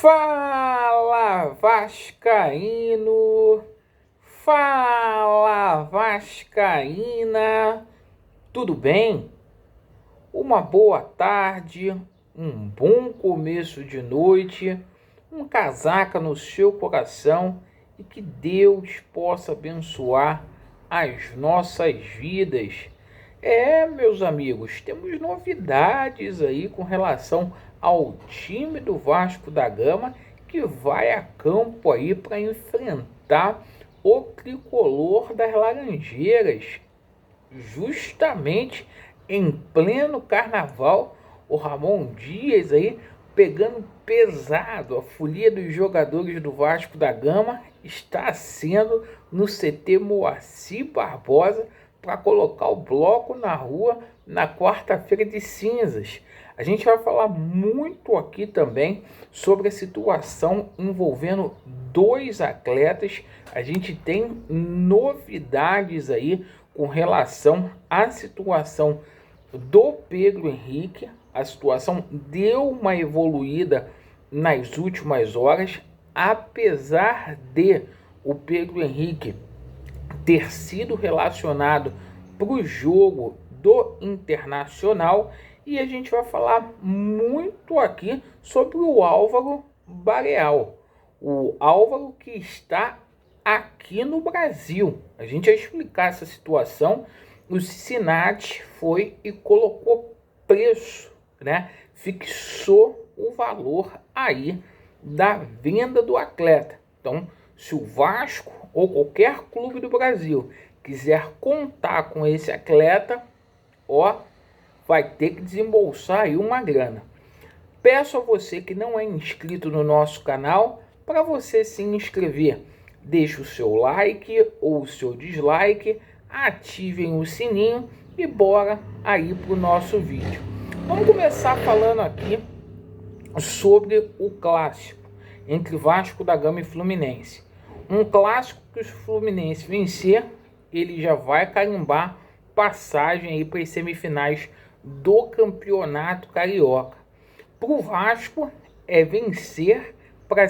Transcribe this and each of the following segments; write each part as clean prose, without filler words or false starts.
Fala Vascaíno, fala Vascaína, tudo bem? Uma boa tarde, um bom começo de noite, um casaca no seu coração e que Deus possa abençoar as nossas vidas. Meus amigos, temos novidades aí com relação ao time do Vasco da Gama que vai a campo aí para enfrentar o tricolor das Laranjeiras, justamente em pleno carnaval. O Ramon Dias aí pegando pesado. A folia dos jogadores do Vasco da Gama está sendo no CT Moacir Barbosa para colocar o bloco na rua na quarta-feira de cinzas. A gente vai falar muito aqui também sobre a situação envolvendo dois atletas. A gente tem novidades aí com relação à situação do Pedro Henrique. A situação deu uma evoluída nas últimas horas, apesar de o Pedro Henrique ter sido relacionado para o jogo do Internacional. E a gente vai falar muito aqui sobre o Álvaro Bareal, o Álvaro que está aqui no Brasil. A gente vai explicar essa situação. O Cincinnati foi e colocou preço, né? Fixou o valor aí da venda do atleta. Então, se o Vasco ou qualquer clube do Brasil quiser contar com esse atleta, vai ter que desembolsar aí uma grana. Peço a você que não é inscrito no nosso canal para você se inscrever. Deixe o seu like ou o seu dislike, ativem o sininho e bora aí para o nosso vídeo. Vamos começar falando aqui sobre o clássico entre Vasco da Gama e Fluminense. Um clássico que o Fluminense vencer, ele já vai carimbar passagem aí para as semifinais do Campeonato Carioca. Para o Vasco é vencer para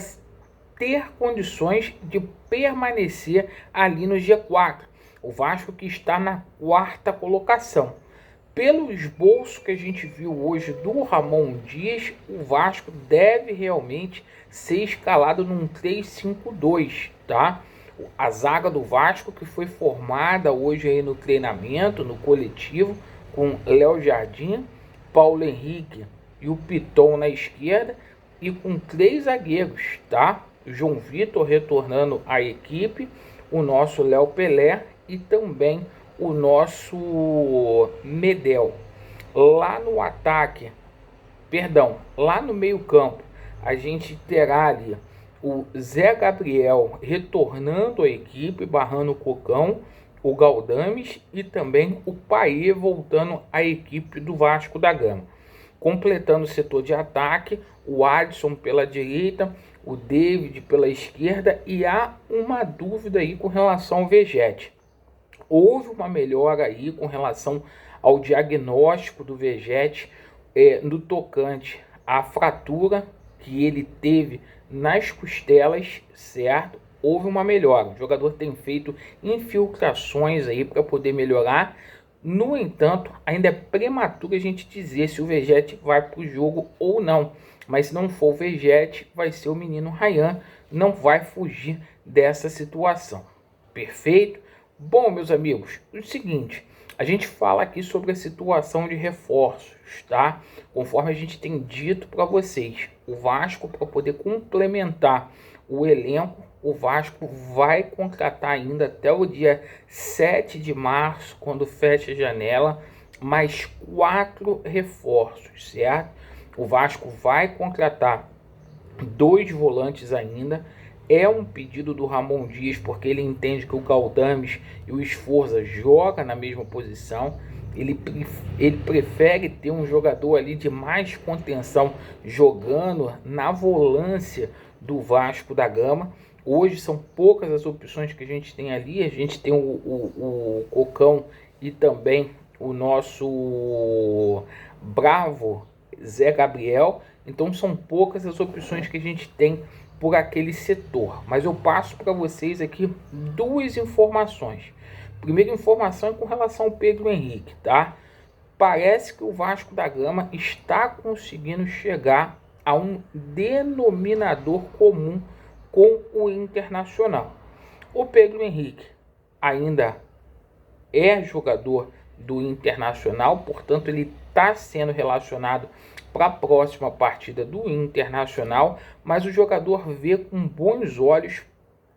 ter condições de permanecer ali no G4. O Vasco que está na quarta colocação. Pelo esboço que a gente viu hoje do Ramon Dias, o Vasco deve realmente ser escalado num 3-5-2, tá? A zaga do Vasco que foi formada hoje aí no treinamento, no coletivo, com Léo Jardim, Paulo Henrique e o Piton na esquerda e com 3 zagueiros, tá? O João Vitor retornando à equipe, o nosso Léo Pelé e também o nosso Medel. Lá no ataque, lá no meio campo, a gente terá ali o Zé Gabriel retornando à equipe, barrando o Cocão, o Galdames e também o Paê voltando à equipe do Vasco da Gama. Completando o setor de ataque, o Adson pela direita, o David pela esquerda, e há uma dúvida aí com relação ao Vegete. Houve uma melhora aí com relação ao diagnóstico do Vegete no tocante à fratura que ele teve nas costelas, certo? Houve uma melhora. O jogador tem feito infiltrações aí para poder melhorar. No entanto, ainda é prematuro a gente dizer se o Vegete vai para o jogo ou não. Mas se não for o Vegete, vai ser o menino Ryan. Não vai fugir dessa situação. Perfeito? Bom, meus amigos, o seguinte, a gente fala aqui sobre a situação de reforços, tá? Conforme a gente tem dito para vocês, o Vasco, para poder complementar o elenco, o Vasco vai contratar ainda até o dia 7 de março, quando fecha a janela, mais 4 reforços, certo? O Vasco vai contratar 2 volantes ainda. É um pedido do Ramon Dias, porque ele entende que o Galdames e o Sforza jogam na mesma posição. Ele prefere ter um jogador ali de mais contenção jogando na volância do Vasco da Gama. Hoje são poucas as opções que a gente tem ali. A gente tem o Cocão e também o nosso bravo Zé Gabriel, então são poucas as opções que a gente tem por aquele setor. Mas eu passo para vocês aqui duas informações. Primeira informação é com relação ao Pedro Henrique, tá? Parece que o Vasco da Gama está conseguindo chegar a um denominador comum com o Internacional. O Pedro Henrique ainda é jogador do Internacional, portanto ele está sendo relacionado para a próxima partida do Internacional, mas o jogador vê com bons olhos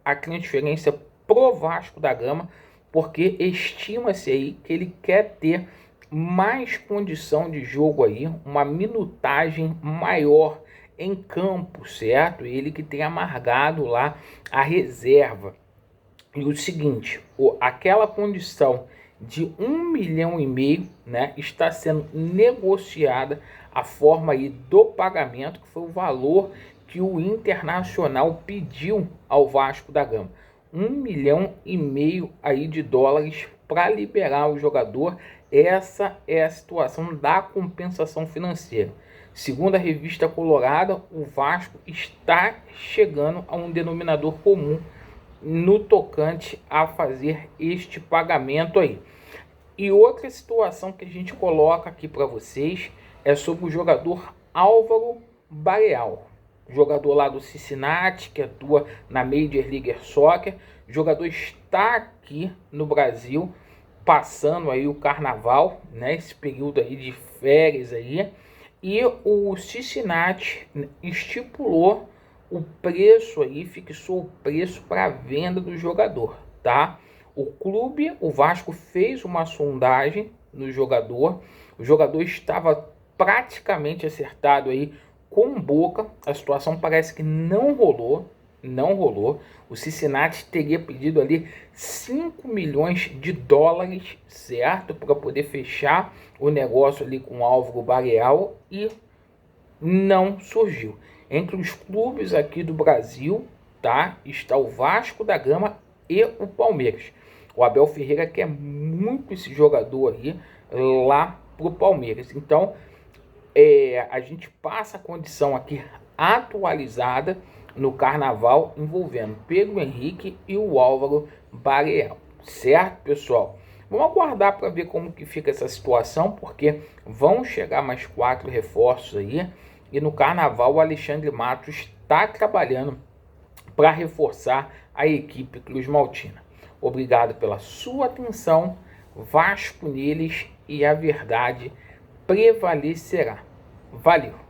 a transferência pro Vasco da Gama, porque estima-se aí que ele quer ter mais condição de jogo aí, uma minutagem maior em campo, certo? Ele que tem amargado lá a reserva. E o seguinte, aquela condição de 1,5 milhão, né, está sendo negociada a forma aí do pagamento, que foi o valor que o Internacional pediu ao Vasco da Gama. 1,5 milhão aí de dólares para liberar o jogador. Essa é a situação da compensação financeira. Segundo a revista Colorada, o Vasco está chegando a um denominador comum no tocante a fazer este pagamento aí. E outra situação que a gente coloca aqui para vocês é sobre o jogador Álvaro Bareal, jogador lá do Cincinnati, que atua na Major League Soccer. O jogador está aqui no Brasil, passando aí o carnaval, né, esse período aí de férias aí, e o Cincinnati estipulou o preço aí, fixou o preço para a venda do jogador, tá? O clube, o Vasco, fez uma sondagem no jogador, o jogador estava praticamente acertado aí com o Boca, a situação parece que não rolou, o Cincinnati teria pedido ali 5 milhões de dólares, certo? Para poder fechar o negócio ali com o Álvaro Bareal e não surgiu. Entre os clubes aqui do Brasil, tá, está o Vasco da Gama e o Palmeiras. O Abel Ferreira quer muito esse jogador aí lá pro Palmeiras. Então, a gente passa a condição aqui atualizada no Carnaval envolvendo Pedro Henrique e o Álvaro Bareal. Certo, pessoal? Vamos aguardar para ver como que fica essa situação, porque vão chegar mais 4 reforços aí. E no Carnaval o Alexandre Matos está trabalhando para reforçar a equipe Cruz Maltina. Obrigado pela sua atenção. Vasco neles e a verdade prevalecerá. Valeu!